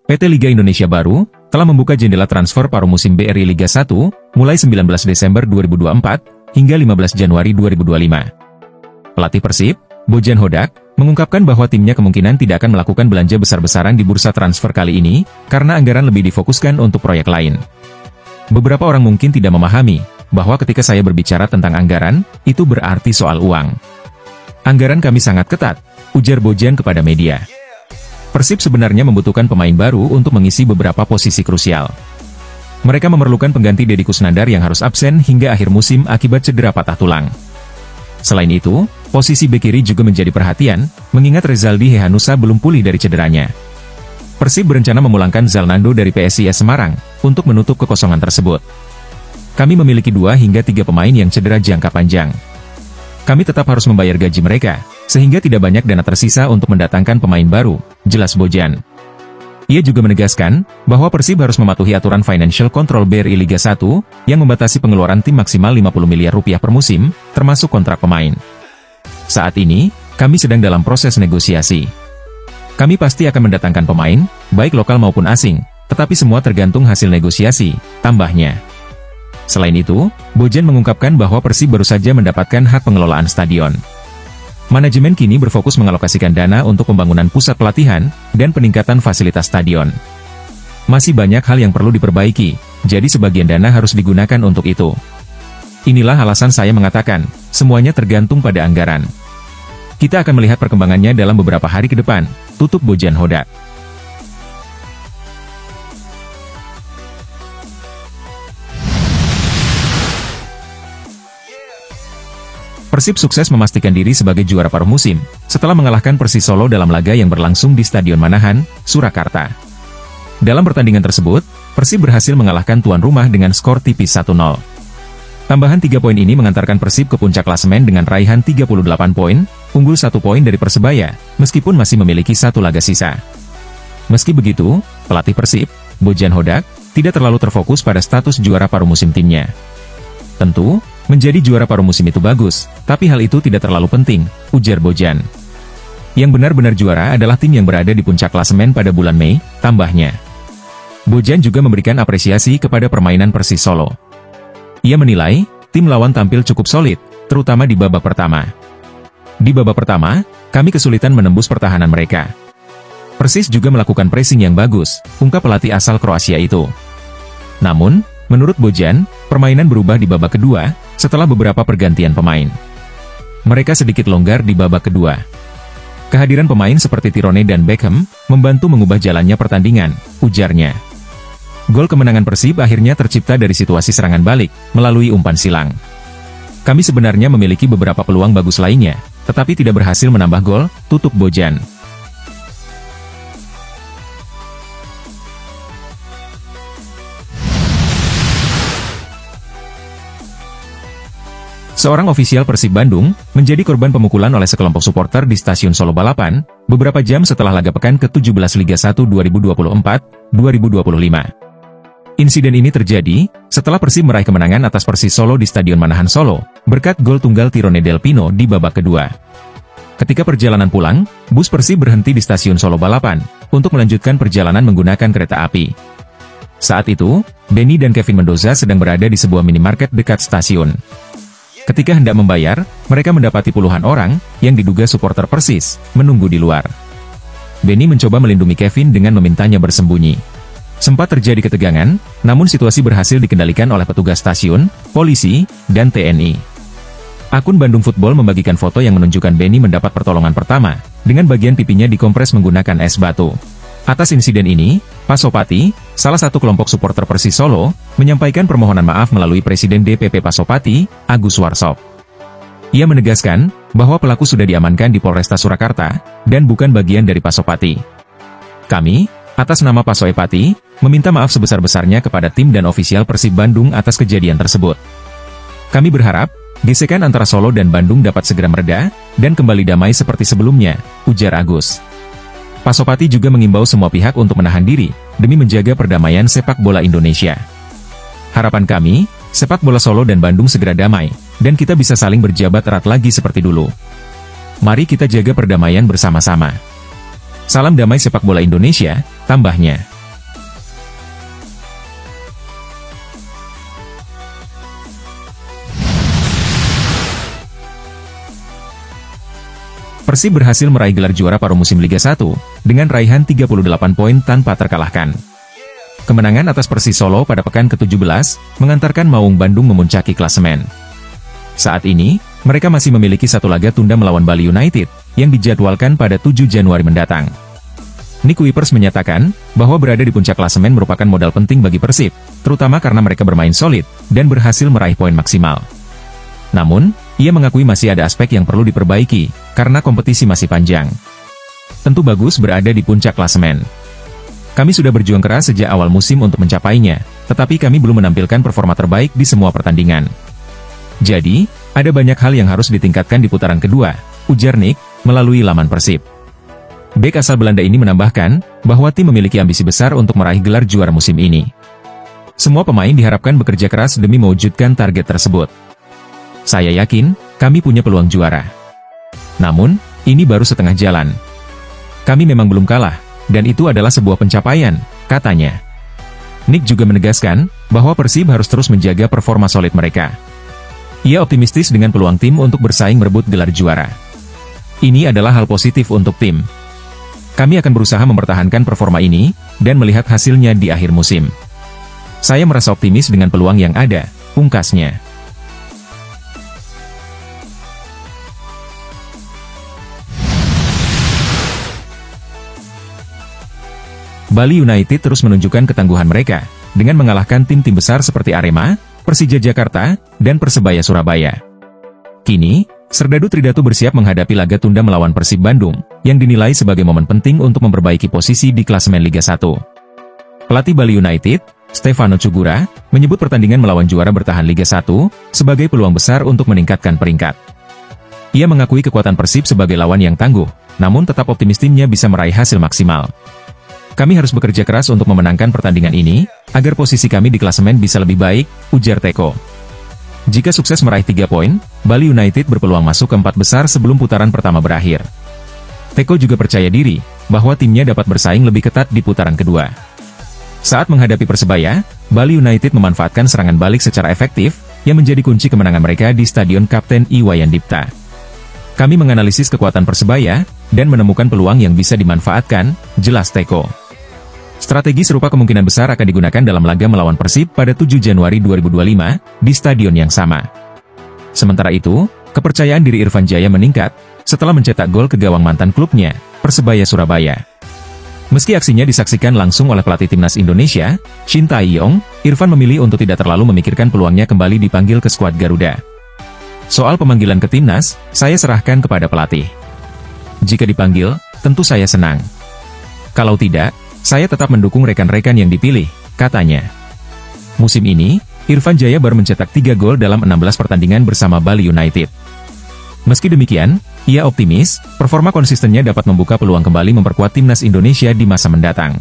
PT Liga Indonesia Baru telah membuka jendela transfer paruh musim BRI Liga 1 mulai 19 Desember 2024 hingga 15 Januari 2025. Pelatih Persib, Bojan Hodak, mengungkapkan bahwa timnya kemungkinan tidak akan melakukan belanja besar-besaran di bursa transfer kali ini karena anggaran lebih difokuskan untuk proyek lain. Beberapa orang mungkin tidak memahami bahwa ketika saya berbicara tentang anggaran, itu berarti soal uang. Anggaran kami sangat ketat, ujar Bojan kepada media. Persib sebenarnya membutuhkan pemain baru untuk mengisi beberapa posisi krusial. Mereka memerlukan pengganti Deddy Kusnandar yang harus absen hingga akhir musim akibat cedera patah tulang. Selain itu, posisi bek kiri juga menjadi perhatian, mengingat Rezaldi Hehanusa belum pulih dari cederanya. Persib berencana memulangkan Zalnando dari PSIS Semarang untuk menutup kekosongan tersebut. Kami memiliki 2 hingga 3 pemain yang cedera jangka panjang. Kami tetap harus membayar gaji mereka, sehingga tidak banyak dana tersisa untuk mendatangkan pemain baru, jelas Bojan. Ia juga menegaskan bahwa Persib harus mematuhi aturan Financial Control BRI Liga 1 yang membatasi pengeluaran tim maksimal 50 miliar rupiah per musim, termasuk kontrak pemain. Saat ini, kami sedang dalam proses negosiasi. Kami pasti akan mendatangkan pemain, baik lokal maupun asing, tetapi semua tergantung hasil negosiasi, tambahnya. Selain itu, Bojan mengungkapkan bahwa Persib baru saja mendapatkan hak pengelolaan stadion. Manajemen kini berfokus mengalokasikan dana untuk pembangunan pusat pelatihan dan peningkatan fasilitas stadion. Masih banyak hal yang perlu diperbaiki, jadi sebagian dana harus digunakan untuk itu. Inilah alasan saya mengatakan, semuanya tergantung pada anggaran. Kita akan melihat perkembangannya dalam beberapa hari ke depan, tutup Bojan Hodak. Persib sukses memastikan diri sebagai juara paruh musim, setelah mengalahkan Persis Solo dalam laga yang berlangsung di Stadion Manahan, Surakarta. Dalam pertandingan tersebut, Persib berhasil mengalahkan tuan rumah dengan skor tipis 1-0. Tambahan 3 poin ini mengantarkan Persib ke puncak klasemen dengan raihan 38 poin, unggul 1 poin dari Persebaya, meskipun masih memiliki 1 laga sisa. Meski begitu, pelatih Persib, Bojan Hodak, tidak terlalu terfokus pada status juara paruh musim timnya. Tentu, menjadi juara paruh musim itu bagus, tapi hal itu tidak terlalu penting, ujar Bojan. Yang benar-benar juara adalah tim yang berada di puncak klasemen pada bulan Mei, tambahnya. Bojan juga memberikan apresiasi kepada permainan Persis Solo. Ia menilai, tim lawan tampil cukup solid, terutama di babak pertama. Di babak pertama, kami kesulitan menembus pertahanan mereka. Persis juga melakukan pressing yang bagus, ungkap pelatih asal Kroasia itu. Namun, menurut Bojan, permainan berubah di babak kedua, setelah beberapa pergantian pemain. Mereka sedikit longgar di babak kedua. Kehadiran pemain seperti Tirone dan Beckham, membantu mengubah jalannya pertandingan, ujarnya. Gol kemenangan Persib akhirnya tercipta dari situasi serangan balik, melalui umpan silang. Kami sebenarnya memiliki beberapa peluang bagus lainnya, tetapi tidak berhasil menambah gol, tutup Bojan. Seorang ofisial Persib Bandung menjadi korban pemukulan oleh sekelompok supporter di Stasiun Solo Balapan, beberapa jam setelah laga pekan ke-17 Liga 1 2024-2025. Insiden ini terjadi setelah Persib meraih kemenangan atas Persis Solo di Stadion Manahan Solo, berkat gol tunggal Tirone Del Pino di babak kedua. Ketika perjalanan pulang, bus Persib berhenti di Stasiun Solo Balapan, untuk melanjutkan perjalanan menggunakan kereta api. Saat itu, Benny dan Kevin Mendoza sedang berada di sebuah minimarket dekat stasiun. Ketika hendak membayar, mereka mendapati puluhan orang, yang diduga supporter Persis, menunggu di luar. Benny mencoba melindungi Kevin dengan memintanya bersembunyi. Sempat terjadi ketegangan, namun situasi berhasil dikendalikan oleh petugas stasiun, polisi, dan TNI. Akun Bandung Football membagikan foto yang menunjukkan Benny mendapat pertolongan pertama, dengan bagian pipinya dikompres menggunakan es batu. Atas insiden ini, Pasopati, salah satu kelompok supporter Persis Solo, menyampaikan permohonan maaf melalui Presiden DPP Pasopati, Agus Warsop. Ia menegaskan bahwa pelaku sudah diamankan di Polresta Surakarta, dan bukan bagian dari Pasopati. Kami, atas nama Pasoepati, meminta maaf sebesar-besarnya kepada tim dan ofisial Persib Bandung atas kejadian tersebut. Kami berharap, gesekan antara Solo dan Bandung dapat segera mereda, dan kembali damai seperti sebelumnya, ujar Agus. Pasopati juga mengimbau semua pihak untuk menahan diri, demi menjaga perdamaian sepak bola Indonesia. Harapan kami, sepak bola Solo dan Bandung segera damai, dan kita bisa saling berjabat erat lagi seperti dulu. Mari kita jaga perdamaian bersama-sama. Salam damai sepak bola Indonesia, tambahnya. Persib berhasil meraih gelar juara paruh musim Liga 1, dengan raihan 38 poin tanpa terkalahkan. Kemenangan atas Persis Solo pada pekan ke-17, mengantarkan Maung Bandung memuncaki klasemen. Saat ini, mereka masih memiliki satu laga tunda melawan Bali United, yang dijadwalkan pada 7 Januari mendatang. Nick Wipers menyatakan, bahwa berada di puncak klasemen merupakan modal penting bagi Persib, terutama karena mereka bermain solid, dan berhasil meraih poin maksimal. Namun, ia mengakui masih ada aspek yang perlu diperbaiki, karena kompetisi masih panjang. Tentu bagus berada di puncak klasemen. Kami sudah berjuang keras sejak awal musim untuk mencapainya, tetapi kami belum menampilkan performa terbaik di semua pertandingan. Jadi, ada banyak hal yang harus ditingkatkan di putaran kedua, ujar Nick, melalui laman Persib. Bek asal Belanda ini menambahkan, bahwa tim memiliki ambisi besar untuk meraih gelar juara musim ini. Semua pemain diharapkan bekerja keras demi mewujudkan target tersebut. Saya yakin, kami punya peluang juara. Namun, ini baru setengah jalan. Kami memang belum kalah, dan itu adalah sebuah pencapaian, katanya. Nick juga menegaskan, bahwa Persib harus terus menjaga performa solid mereka. Ia optimistis dengan peluang tim untuk bersaing merebut gelar juara. Ini adalah hal positif untuk tim. Kami akan berusaha mempertahankan performa ini, dan melihat hasilnya di akhir musim. Saya merasa optimis dengan peluang yang ada, pungkasnya. Bali United terus menunjukkan ketangguhan mereka, dengan mengalahkan tim-tim besar seperti Arema, Persija Jakarta, dan Persebaya Surabaya. Kini, Serdadu Tridatu bersiap menghadapi laga tunda melawan Persib Bandung, yang dinilai sebagai momen penting untuk memperbaiki posisi di klasemen Liga 1. Pelatih Bali United, Stefano Cugura, menyebut pertandingan melawan juara bertahan Liga 1, sebagai peluang besar untuk meningkatkan peringkat. Ia mengakui kekuatan Persib sebagai lawan yang tangguh, namun tetap optimis timnya bisa meraih hasil maksimal. Kami harus bekerja keras untuk memenangkan pertandingan ini, agar posisi kami di klasemen bisa lebih baik, ujar Teko. Jika sukses meraih 3 poin, Bali United berpeluang masuk ke 4 besar sebelum putaran pertama berakhir. Teko juga percaya diri, bahwa timnya dapat bersaing lebih ketat di putaran kedua. Saat menghadapi Persebaya, Bali United memanfaatkan serangan balik secara efektif, yang menjadi kunci kemenangan mereka di Stadion Kapten Iwayan Dipta. Kami menganalisis kekuatan Persebaya, dan menemukan peluang yang bisa dimanfaatkan, jelas Teko. Strategi serupa kemungkinan besar akan digunakan dalam laga melawan Persib pada 7 Januari 2025, di stadion yang sama. Sementara itu, kepercayaan diri Irfan Jaya meningkat, setelah mencetak gol ke gawang mantan klubnya, Persebaya Surabaya. Meski aksinya disaksikan langsung oleh pelatih timnas Indonesia, Shin Tae-yong, Irfan memilih untuk tidak terlalu memikirkan peluangnya kembali dipanggil ke skuad Garuda. Soal pemanggilan ke timnas, saya serahkan kepada pelatih. Jika dipanggil, tentu saya senang. Kalau tidak, saya tetap mendukung rekan-rekan yang dipilih, katanya. Musim ini, Irfan Jaya baru mencetak 3 gol dalam 16 pertandingan bersama Bali United. Meski demikian, ia optimis, performa konsistennya dapat membuka peluang kembali memperkuat timnas Indonesia di masa mendatang.